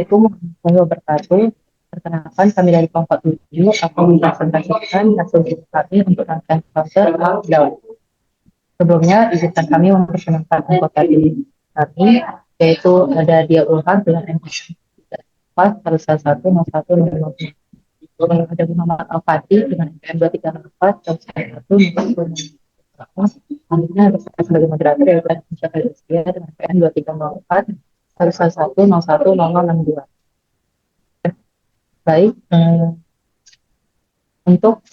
Assalamualaikum warahmatullahi wabarakatuh. Perkenalkan, kami dari kelompok 7 akan mempresentasikan hasil kami untuk rangkaian fase down. Sebelumnya, izinkan kami memperkenalkan anggota diri kami, yaitu ada Dia Ulhan dengan NPM 4 111 01 ada Muhammad Al-Fatih dengan NPM 234 selanjutnya ada saya sebagai moderator yaitu Syafil Istia dengan NPM 2304 111 01 0062. Baik, untuk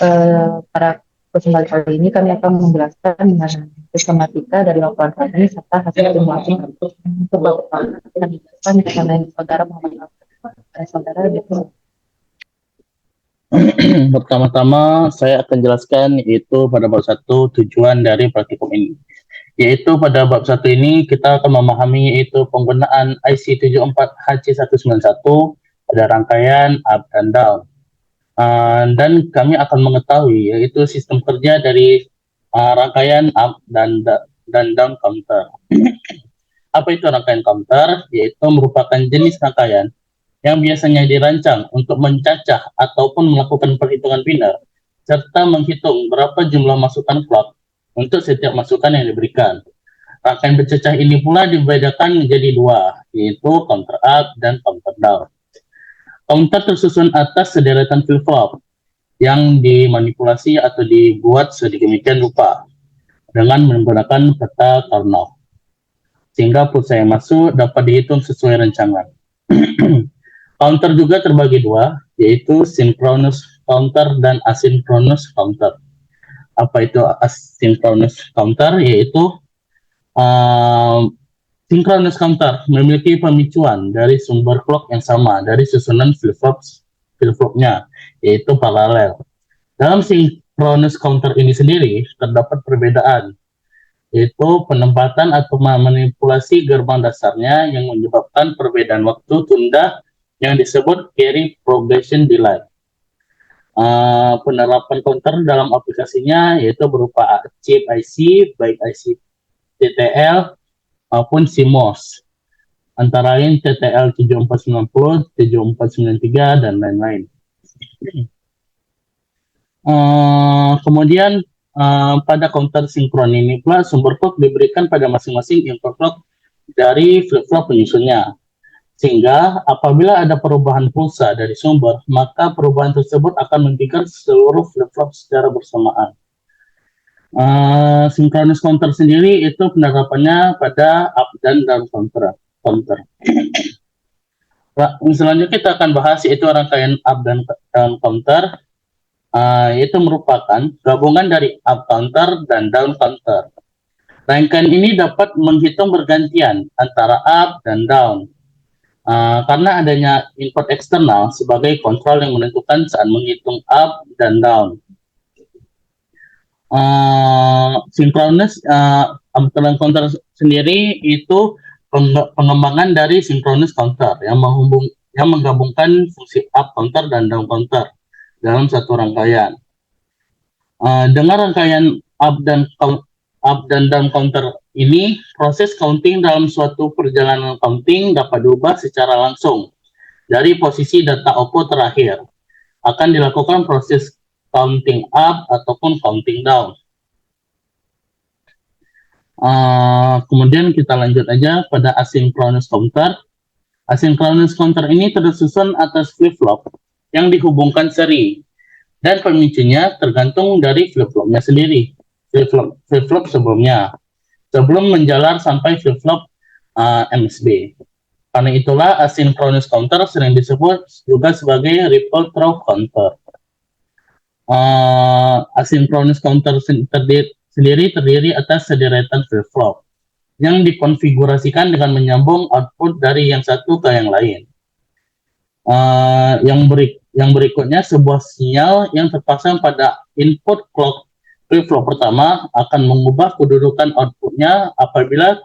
para peserta kali ini kami akan menjelaskan mengenai sistematika dari laporan kami serta hasil simulasi untuk Bapak akan dijelaskan mengenai saudara Muhammad saudara gitu. Pertama-tama saya akan jelaskan yaitu pada bab 1 tujuan dari praktikum ini. Yaitu pada bab 1 ini kita akan memahami yaitu penggunaan IC 74HC191 pada rangkaian up dan down. Dan kami akan mengetahui yaitu sistem kerja dari rangkaian up dan down counter. Apa itu rangkaian counter? Yaitu merupakan jenis rangkaian yang biasanya dirancang untuk mencacah ataupun melakukan perhitungan biner, serta menghitung berapa jumlah masukan clock untuk setiap masukan yang diberikan. Rangkaian bercacah ini pula dibedakan menjadi dua, yaitu counter up dan counter down. Counter tersusun atas sederetan flip-flop yang dimanipulasi atau dibuat sedemikian rupa dengan menggunakan peta Karnaugh, sehingga pulsa yang masuk dapat dihitung sesuai rancangan. Counter juga terbagi dua, yaitu synchronous counter dan asynchronous counter. Apa itu asynchronous counter? Yaitu synchronous counter memiliki pemicuan dari sumber clock yang sama dari susunan flip-flopnya, yaitu paralel. Dalam synchronous counter ini sendiri terdapat perbedaan, yaitu penempatan atau manipulasi gerbang dasarnya yang menyebabkan perbedaan waktu tunda yang disebut carry progression delay. Penerapan counter dalam aplikasinya yaitu berupa chip IC, baik IC TTL maupun CMOS, antara lain TTL 7490, 7493, dan lain-lain. Kemudian pada counter sinkron ini pula sumber clock diberikan pada masing-masing input clock dari flip-flop penyusunnya. Sehingga apabila ada perubahan pulsa dari sumber, maka perubahan tersebut akan men-trigger seluruh flip-flop secara bersamaan. Synchronous counter sendiri itu penerapannya pada up dan down counter. Selanjutnya kita akan bahas yaitu rangkaian up dan down counter. Itu merupakan gabungan dari up counter dan down counter. Rangkaian ini dapat menghitung bergantian antara up dan down. Karena adanya input eksternal sebagai kontrol yang menentukan saat menghitung up dan down. Synchronous counter sendiri itu pengembangan dari synchronous counter yang menggabungkan fungsi up counter dan down counter dalam satu rangkaian. Dengan rangkaian up dan down counter ini, proses counting dalam suatu perjalanan counting dapat diubah secara langsung dari posisi data output terakhir. Akan dilakukan proses counting up ataupun counting down. Kemudian kita lanjut aja pada asynchronous counter. Asynchronous counter ini tersusun atas flip-flop yang dihubungkan seri, dan pemicunya tergantung dari flip-flopnya sendiri, flip-flop sebelumnya, sebelum menjalar sampai flip-flop MSB. Karena itulah asynchronous counter sering disebut juga sebagai ripple through counter. Asynchronous counter sendiri terdiri atas sederetan flip-flop yang dikonfigurasikan dengan menyambung output dari yang satu ke yang lain. Yang berikutnya sebuah sinyal yang terpasang pada input clock flip-flop pertama akan mengubah kedudukan outputnya apabila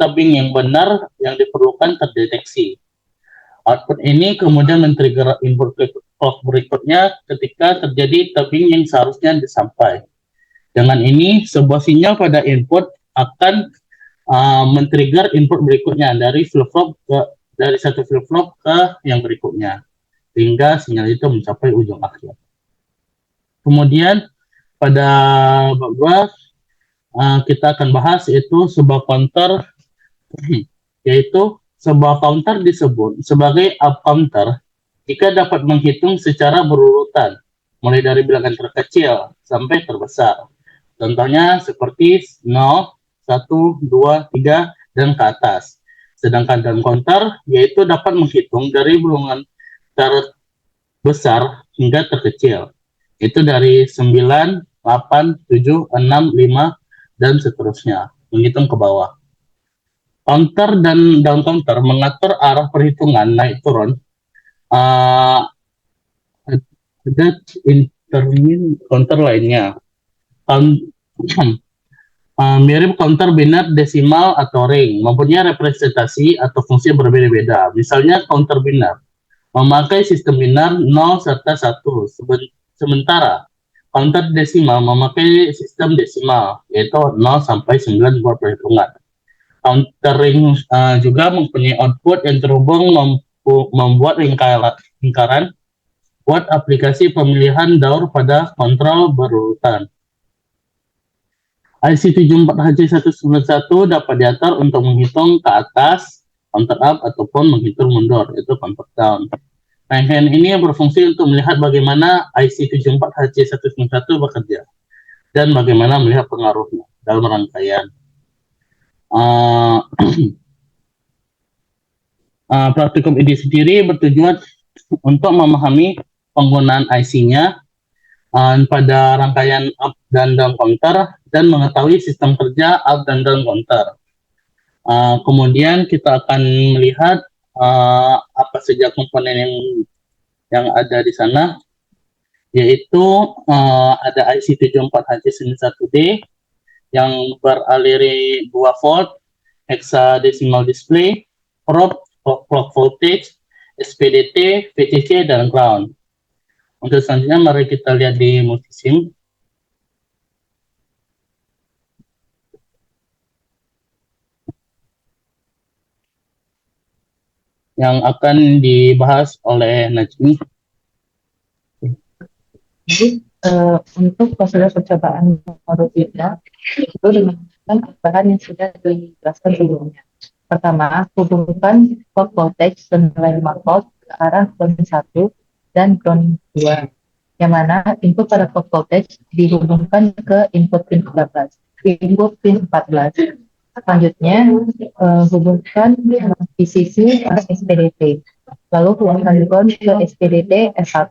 tubbing yang benar yang diperlukan terdeteksi. Output ini kemudian men-trigger input clock berikutnya ketika terjadi tubbing yang seharusnya disampai. Dengan ini, sebuah sinyal pada input akan men-trigger input berikutnya dari flip-flop dari satu flip-flop ke yang berikutnya, hingga sinyal itu mencapai ujung akhir. Kemudian pada bab 2 kita akan bahas yaitu sebuah counter, yaitu sebuah counter disebut sebagai up counter jika dapat menghitung secara berurutan, mulai dari bilangan terkecil sampai terbesar. Contohnya seperti 0, 1, 2, 3, dan ke atas. Sedangkan down counter yaitu dapat menghitung dari bilangan terbesar hingga terkecil. Itu dari 9, 8, 7, 6, 5, dan seterusnya. Menghitung ke bawah. Counter dan down counter mengatur arah perhitungan naik turun. Ada intermin counter lainnya. Mirip counter biner, desimal, atau ring, mempunyai representasi atau fungsi berbeda-beda. Misalnya counter biner memakai sistem biner 0 serta 1, sementara counter desimal memakai sistem desimal, yaitu 0 sampai 9 buat perhitungan. Counter ring juga mempunyai output yang terhubung membuat lingkaran buat aplikasi pemilihan daur pada kontrol berurutan. IC 74HC191 dapat diatur untuk menghitung ke atas, counter up, ataupun menghitung mundur, itu counter down. Rangkaian ini berfungsi untuk melihat bagaimana IC 74HC191 bekerja dan bagaimana melihat pengaruhnya dalam rangkaian. Praktikum ini sendiri bertujuan untuk memahami penggunaan IC-nya pada rangkaian up dan down counter dan mengetahui sistem kerja up dan down counter. Kemudian kita akan melihat apa saja komponen yang ada di sana, yaitu ada IC 74HC91D yang beraliri 2 volt, hexadecimal display, probe, clock voltage, SPDT, VCC, dan ground. Untuk selanjutnya mari kita lihat di multisim. Yang akan dibahas oleh Najmi. Jadi untuk prosedur percobaan modul 3 itu dengan bahan yang sudah dijelaskan sebelumnya. Pertama, hubungkan clock voltage senilai 5 volt ke arah ground 1 dan ground 2, yang mana input pada clock voltage dihubungkan ke input pin 14, input pin 14. Selanjutnya, hubungkan VCC ke SPDT, lalu hubungkan ground ke SPDT S1.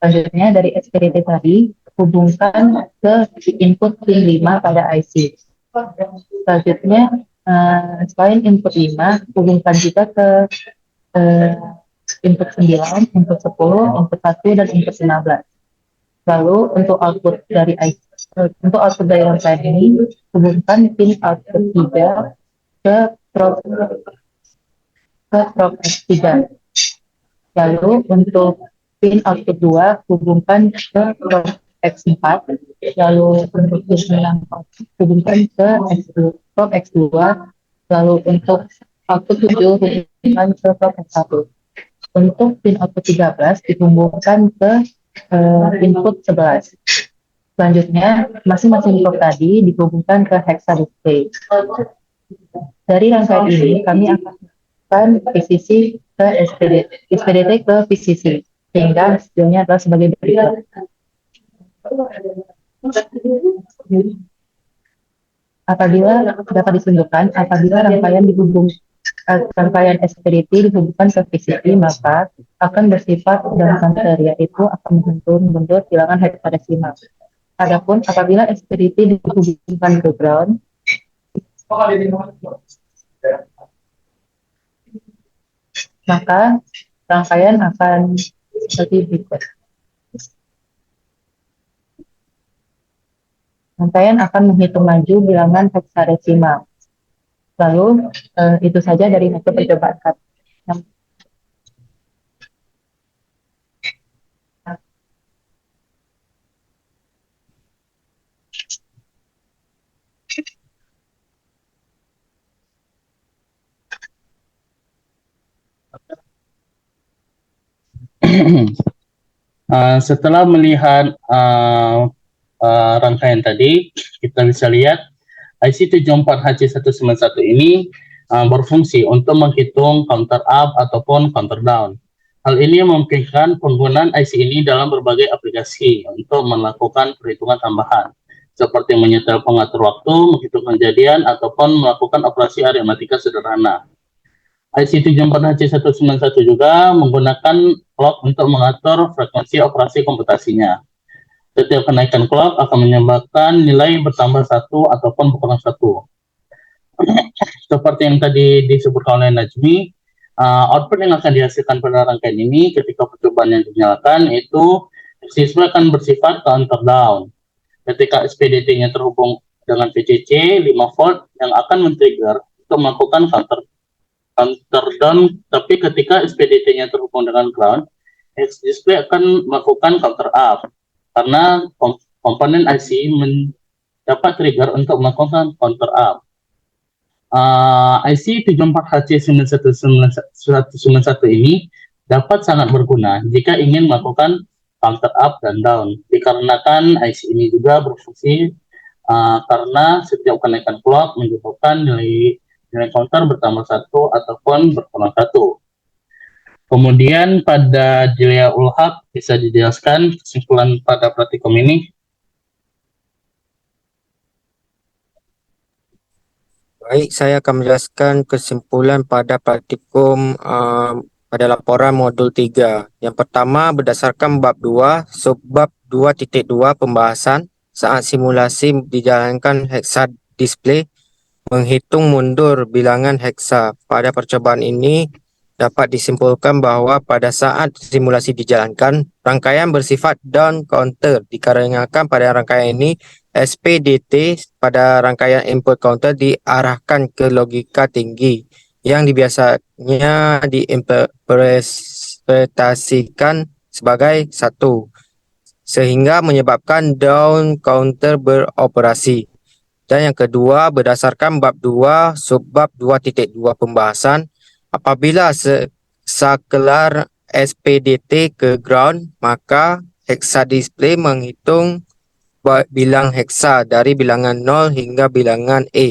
Selanjutnya dari SPDT tadi hubungkan ke input pin 5 pada IC. Selanjutnya selain input 5 hubungkan juga ke input 9, input 10, input 1, dan input 15. Lalu untuk output dari IC, untuk output dari rangkaian ini hubungkan pin output 3 ke probe X3. Lalu untuk pin output 2 hubungkan ke probe X4. Lalu untuk pin 9 hubungkan ke probe X2. Lalu untuk output 7 hubungkan ke probe X1. Untuk pin output 13 dihubungkan ke input 11. Selanjutnya, masing-masing probe tadi dihubungkan ke hexadisplay. Dari rangkaian ini, kami akan melakukan VCC ke SPDT ke VCC, sehingga hasilnya adalah sebagai berikut. Apabila dapat ditunjukkan, apabila rangkaian SPDT dihubungkan ke VCC, maka akan bersifat down counter, yaitu akan mundur bilangan hexadesimal. Adapun apabila SPDT dihubungkan ke ground, maka rangkaian akan seperti berikut. Rangkaian akan menghitung maju bilangan hexadesimal. Lalu itu saja dari hasil percobaan kami. Setelah melihat rangkaian tadi, kita bisa lihat IC 74HC191 ini berfungsi untuk menghitung counter up ataupun counter down. Hal ini memungkinkan penggunaan IC ini dalam berbagai aplikasi untuk melakukan perhitungan tambahan, seperti menyetel pengatur waktu, menghitung kejadian, ataupun melakukan operasi aritmatika sederhana. IC 74HC191 juga menggunakan clock untuk mengatur frekuensi operasi komputasinya. Setiap kenaikan clock akan menyebabkan nilai bertambah satu ataupun berkurang satu. Seperti yang tadi disebutkan oleh Najmi, output yang akan dihasilkan pada rangkaian ini ketika percobaan yang dinyalakan itu siswa akan bersifat counter down. Ketika SPDT-nya terhubung dengan VCC 5 volt yang akan men-trigger untuk melakukan counter down, tapi ketika SPDT-nya terhubung dengan ground, display akan melakukan counter up karena komponen IC dapat trigger untuk melakukan counter up. IC 74HC191 ini dapat sangat berguna jika ingin melakukan counter up dan down, dikarenakan IC ini juga berfungsi karena setiap kenaikan clock menyebabkan nilai counter bertambah satu ataupun berkurang satu. Kemudian pada Julia Ulhaq bisa dijelaskan kesimpulan pada praktikum ini. Baik, saya akan menjelaskan kesimpulan pada praktikum pada laporan modul 3. Yang pertama, berdasarkan bab 2, subbab 2.2 pembahasan saat simulasi dijalankan hexa display menghitung mundur bilangan hexa. Pada percobaan ini dapat disimpulkan bahawa pada saat simulasi dijalankan, rangkaian bersifat down counter dikarenakan pada rangkaian ini SPDT pada rangkaian input counter diarahkan ke logika tinggi yang biasanya diinterpretasikan sebagai 1, sehingga menyebabkan down counter beroperasi. Dan yang kedua, berdasarkan bab 2 subbab 2.2 pembahasan, apabila saklar SPDT ke ground, maka hexa display menghitung bilang hexa dari bilangan 0 hingga bilangan A.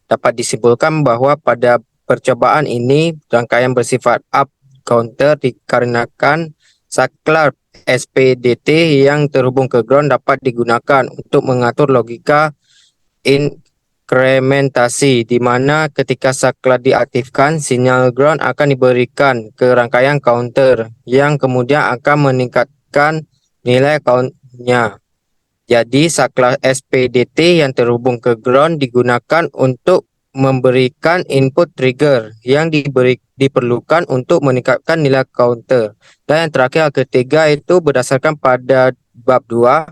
Dapat disimpulkan bahawa pada percobaan ini rangkaian bersifat up counter dikarenakan saklar SPDT yang terhubung ke ground dapat digunakan untuk mengatur logika inkrementasi, di mana ketika saklar diaktifkan, sinyal ground akan diberikan ke rangkaian counter yang kemudian akan meningkatkan nilai count-nya. Jadi saklar SPDT yang terhubung ke ground digunakan untuk memberikan input trigger yang diperlukan untuk meningkatkan nilai counter. Dan yang terakhir, ketiga itu berdasarkan pada bab 2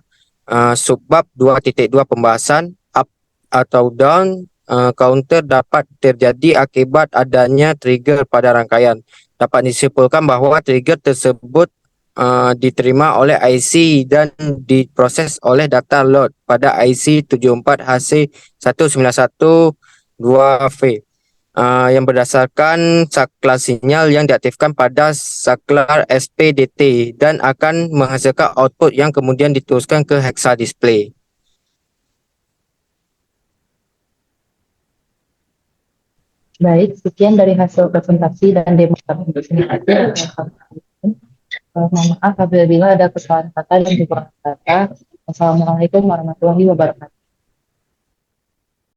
subbab 2.2 pembahasan up atau down counter dapat terjadi akibat adanya trigger pada rangkaian. Dapat disimpulkan bahawa trigger tersebut diterima oleh IC dan diproses oleh data load pada IC 74HC191-2V yang berdasarkan saklar sinyal yang diaktifkan pada saklar SPDT dan akan menghasilkan output yang kemudian diteruskan ke hexa display. Baik, sekian dari hasil presentasi dan demo kami untuk simulasi. Mohon maaf apabila ada kesalahan kata dan kekurangan kata. Wassalamualaikum warahmatullahi wabarakatuh.